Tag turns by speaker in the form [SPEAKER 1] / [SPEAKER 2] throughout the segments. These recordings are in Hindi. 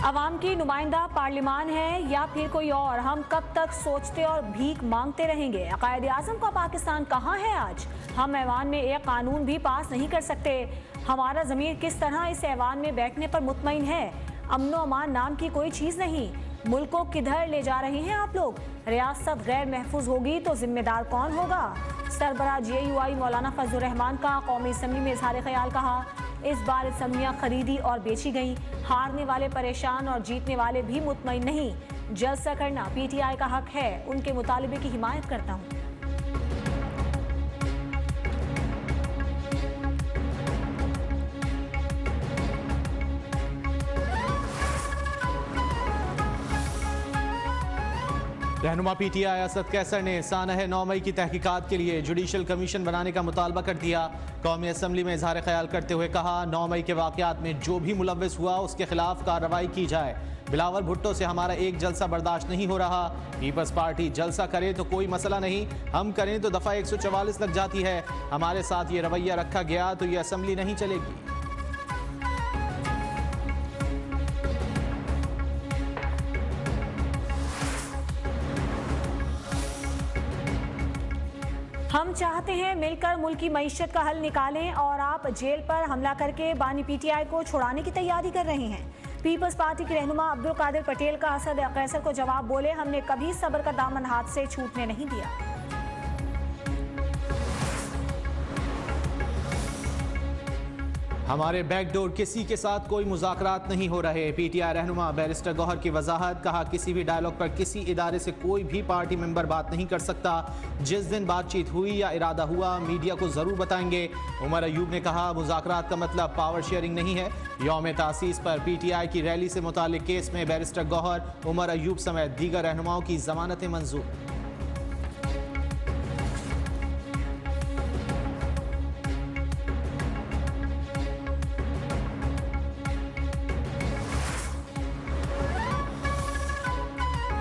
[SPEAKER 1] अवाम की नुमाइंदा पार्लियामान है या फिर कोई और? हम कब तक सोचते और भीख मांगते रहेंगे? कायदे आज़म का पाकिस्तान कहाँ है आज? हम ऐवान में एक कानून भी पास नहीं कर सकते। हमारा ज़मीर किस तरह इस ऐवान में बैठने पर मुतमईन है? अमनो अमान नाम की कोई चीज़ नहीं। मुल्क को किधर ले जा रहे हैं आप लोग? रियासत गैर महफूज होगी तो जिम्मेदार कौन होगा? सरबराह JUI मौलाना फजलुर रहमान का कौमी असम्बली में इजहार ख्याल। कहा, इस बार असम्बलियाँ खरीदी और बेची गईं। हारने वाले परेशान और जीतने वाले भी मुतमईन नहीं। जलसा करना PTI का हक है। उनके मुतालबे की हिमायत करता हूँ।
[SPEAKER 2] रहनुमा PTI असद कैसर ने सानह 9 मई की तहकीकात के लिए जुडिशल कमीशन बनाने का मुतालबा कर दिया। कौमी असम्बली में इजहार ख्याल करते हुए कहा, 9 मई के वाक़यात में जो भी मुलव्विस हुआ उसके खिलाफ कार्रवाई की जाए। बिलावल भुट्टो से हमारा एक जलसा बर्दाश्त नहीं हो रहा। पीपल्स पार्टी जलसा करे तो कोई मसला नहीं, हम करें तो दफ़ा 144 लग जाती है। हमारे साथ ये रवैया रखा गया तो ये असम्बली नहीं चलेगी।
[SPEAKER 1] हम चाहते हैं मिलकर मुल्क की मईशत का हल निकालें और आप जेल पर हमला करके बानी PTI को छुड़ाने की तैयारी कर रहे हैं। पीपल्स पार्टी के रहनुमा अब्दुल कादिर पटेल का असद कैसर को जवाब बोले, हमने कभी सब्र का दामन हाथ से छूटने नहीं दिया।
[SPEAKER 2] हमारे बैकडोर किसी के साथ कोई मुज़ाकरात नहीं हो रहे। PTI रहनुमा बैरिस्टर गौहर की वजाहत। कहा, किसी भी डायलॉग पर किसी इदारे से कोई भी पार्टी मेंबर बात नहीं कर सकता। जिस दिन बातचीत हुई या इरादा हुआ मीडिया को ज़रूर बताएंगे। उमर अयूब ने कहा, मुज़ाकरात का मतलब पावर शेयरिंग नहीं है। यौम तासीस पर PTI की रैली से मुताल्लिक केस में बैरिस्टर गौहर, उमर अयूब समेत दीगर रहनुमाओं की जमानतें मंजूर।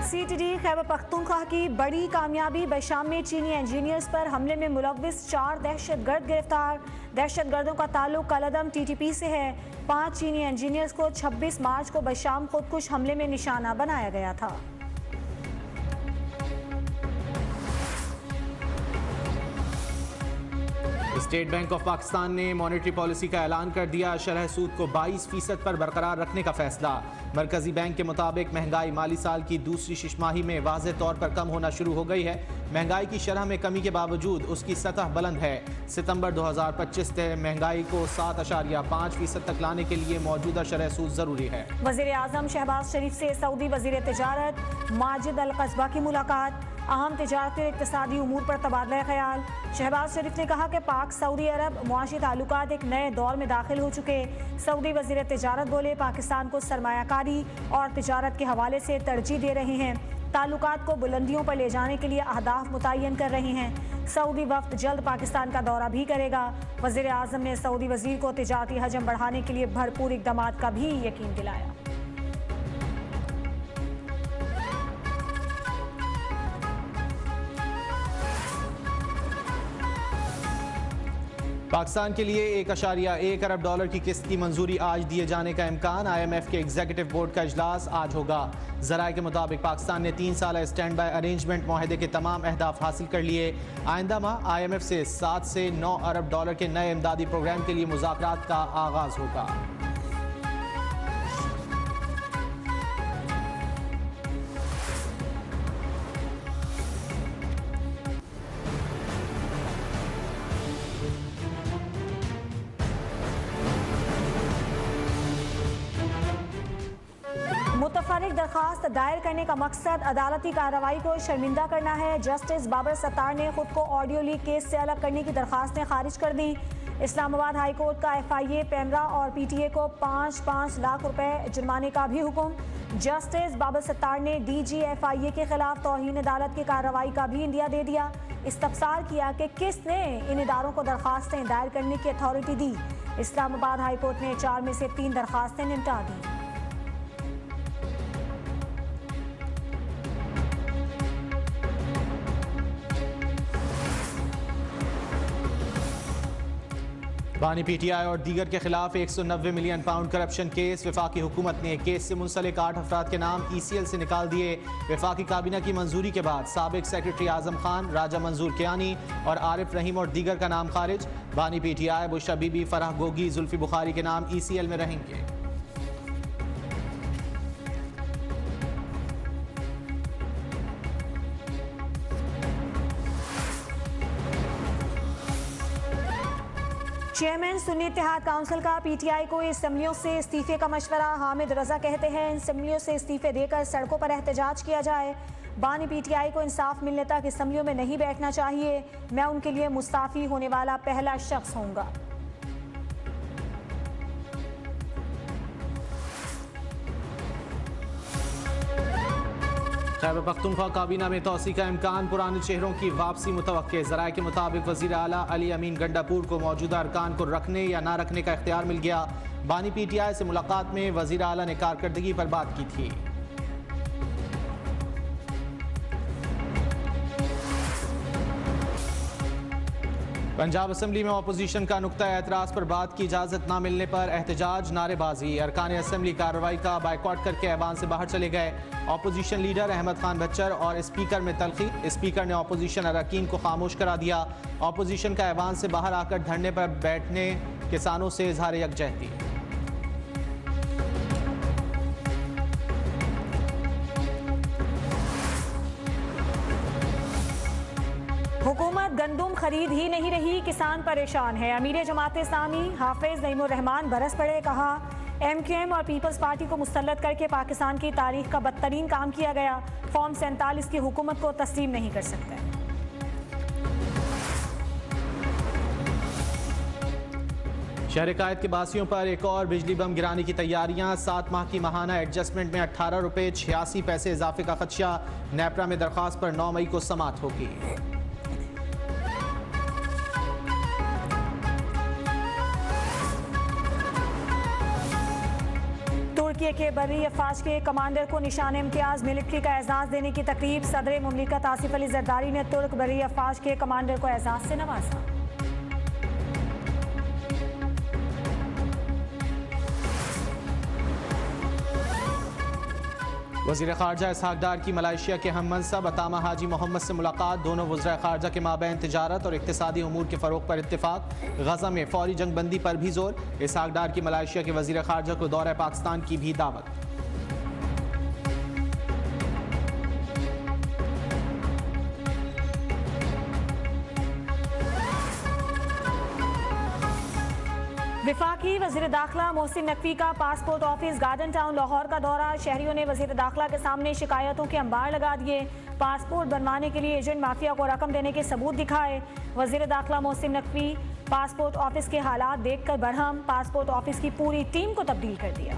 [SPEAKER 1] CTD खैबर पख्तूनख्वा की बड़ी कामयाबी। बशाम में चीनी इंजीनियर्स पर हमले में मुलव्विस 4 दहशतगर्द गिरफ्तार। दहशतगर्दों का ताल्लुक कलदम TTP से है। 5 चीनी इंजीनियर्स को 26 मार्च को बशाम खुदकुश हमले में निशाना बनाया गया था।
[SPEAKER 2] स्टेट बैंक ऑफ पाकिस्तान ने मॉनेटरी पॉलिसी का ऐलान कर दिया। शरह सूद को 22% पर बरकरार रखने का फैसला। मरकजी बैंक के मुताबिक महंगाई माली साल की दूसरी शिशमाही में वाज़ेह तौर पर कम होना शुरू हो गई है। महंगाई की शरह में कमी के बावजूद उसकी सतह बुलंद है। सितंबर 2025 तक महंगाई को 7.5% तक लाने के लिए मौजूदा शरह सूद जरूरी है।
[SPEAKER 1] वज़ीर आज़म शहबाज शरीफ से सऊदी वज़ीर तिजारत माजिद अल कस्बा की मुलाकात। अहम तिजारती और इक़्तिसादी उमूर पर तबादला ख्याल। शहबाज शरीफ ने कहा कि पाक सऊदी अरब मुआशी ताल्लुकात एक नए दौर में दाखिल हो चुके। सऊदी वज़ीर तिजारत बोले, पाकिस्तान को सरमायाकारी और तिजारत के हवाले से तरजीह दे रहे हैं। ताल्लुकात को बुलंदियों पर ले जाने के लिए अहदाफ मुतय्यन कर रहे हैं। सऊदी वफ्द जल्द पाकिस्तान का दौरा भी करेगा। वज़ीर आज़म ने सऊदी वज़ीर को तिजारती हजम बढ़ाने के लिए भरपूर इक़दामात का भी यकीन दिलाया।
[SPEAKER 2] पाकिस्तान के लिए 1.1 अरब डॉलर की किस्त की मंजूरी आज दिए जाने का इम्कान। IMF के एग्जीक्यूटिव बोर्ड का इजलास आज होगा। ज़राए के मुताबिक पाकिस्तान ने 3 साल स्टैंड बाय अरेंजमेंट माहदे के तमाम अहदाफ हासिल कर लिए। आइंदा माह IMF से 7 से 9 अरब डॉलर के नए इमदादी प्रोग्राम के लिए मुज़ाकरात का आगाज होगा।
[SPEAKER 1] मुतफर्रिक दरखास्त दायर करने का मकसद अदालती कार्रवाई को शर्मिंदा करना है। जस्टिस बाबर सत्तार ने खुद को ऑडियो लीक केस से अलग करने की दरखास्तें खारिज कर दी। इस्लामाबाद हाई कोर्ट का FIA, पैमरा और PTA को 5-5 लाख रुपए जुर्माने का भी हुक्म। जस्टिस बाबर सत्तार ने DG FIA के खिलाफ तौहीन अदालत की कार्रवाई का भी इंदिया दे दिया। इस्तफसार किया कि किसने इन इदारों को दरखास्तें दायर करने की अथॉरिटी दी। इस्लामाबाद हाई कोर्ट ने 4 में से 3 दरखास्तें निपटा दी।
[SPEAKER 2] बानी पीटीआई और दीगर के खिलाफ 190 मिलियन पाउंड करप्शन केस। वफाकी हुकूमत ने केस से मुंसलिक 8 अफराद के नाम ECL से निकाल दिए। वफाकी काबीना की मंजूरी के बाद साबिक सेक्रेटरी आजम खान, राजा मंजूर कियानी और आरिफ रहीम और दीगर का नाम खारिज। बानी पीटीआई बुशरा बीबी, फराह गोगी, जुल्फी बुखारी के नाम ECL में रहेंगे।
[SPEAKER 1] चेयरमैन सुन्नी इत्तेहाद काउंसिल का PTI को असम्बलियों से इस्तीफे का मशवरा। हामिद रजा कहते हैं असम्बलियों से इस्तीफे देकर सड़कों पर एहतजाज किया जाए। बानी PTI को इंसाफ मिलने तक असम्बलियों में नहीं बैठना चाहिए। मैं उनके लिए मुस्ताफी होने वाला पहला शख्स होऊंगा।
[SPEAKER 2] खैबर पख्तूनख्वा काबीना में तोसी का इम्कान, पुराने चेहरों की वापसी मुतवक्के। ज़राए के मुताबिक वज़ीर आला अली अमीन गंडापुर को मौजूदा अरकान को रखने या ना रखने का इख्तियार मिल गया। बानी PTI से मुलाकात में वज़ीर आला ने कारकर्दगी पर बात की थी। पंजाब असम्बली में अपोजिशन का नुक्ता एतराज़ पर बात की इजाज़त न मिलने पर एहतजाज, नारेबाजी। अरकान असम्बली कार्रवाई का बायकॉट करके ऐवान से बाहर चले गए। अपोजिशन लीडर अहमद खान बच्चर और स्पीकर में तलखी। स्पीकर ने अपोजिशन अरकान को खामोश करा दिया। अपोजिशन का ऐवान से बाहर आकर धरने पर बैठने किसानों से इजहार यकजहती।
[SPEAKER 1] हुकूमत गंदुम खरीद ही नहीं रही, किसान परेशान है। अमीर जमात इस्लामी हाफिज नईमुर रहमान बरस पड़े। कहा MQM और पीपल्स पार्टी को मुसल्लत करके पाकिस्तान की तारीख का बदतरीन काम किया गया। फॉर्म 47 की हुकूमत को तस्लीम नहीं कर सकते।
[SPEAKER 2] शहर कायद के बासियों पर एक और बिजली बम गिराने की तैयारियां। 7 माह की माहाना एडजस्टमेंट में 18 रुपये 86 पैसे इजाफे का खदशा। नेपरा में दरख्वास्त पर 9 मई को समाअत होगी।
[SPEAKER 1] तुर्की के बर्री अफवाज के कमांडर को निशान इम्तियाज मिलिट्री का एजाज देने की तकरीब। सदर मुमलिकत आसिफ अली जरदारी ने तुर्क बर्री अफवाज के कमांडर को एजाज से नवाजा।
[SPEAKER 2] वज़ीर ख़ारजा इसहाक डार की मलेशिया के हम मनसब अतामा हाजी मोहम्मद से मुलाकात। दोनों वज़ीर ख़ारजा के माबैन तिजारत और इक़्तिसादी उमूर के फ़रोग़ पर इत्तिफ़ाक़। गज़ा में फ़ौरी जंग बंदी पर भी जोर। इसहाक डार की मलेशिया के वज़ीर ख़ारजा को दौरा पाकिस्तान की भी दावत।
[SPEAKER 1] विफाकी वज़ीर दाखिला मोहसिन नकवी का passport office garden town Lahore का दौरा। शहरियों ने वज़ीर दाखिला के सामने शिकायतों के अंबार लगा दिए। पासपोर्ट बनवाने के लिए एजेंट माफिया को रकम देने के सबूत दिखाए। वज़ीर दाखिला मोहसिन नकवी पासपोर्ट ऑफिस के हालात देखकर बरहम। पासपोर्ट ऑफिस की पूरी टीम को तब्दील कर दिया।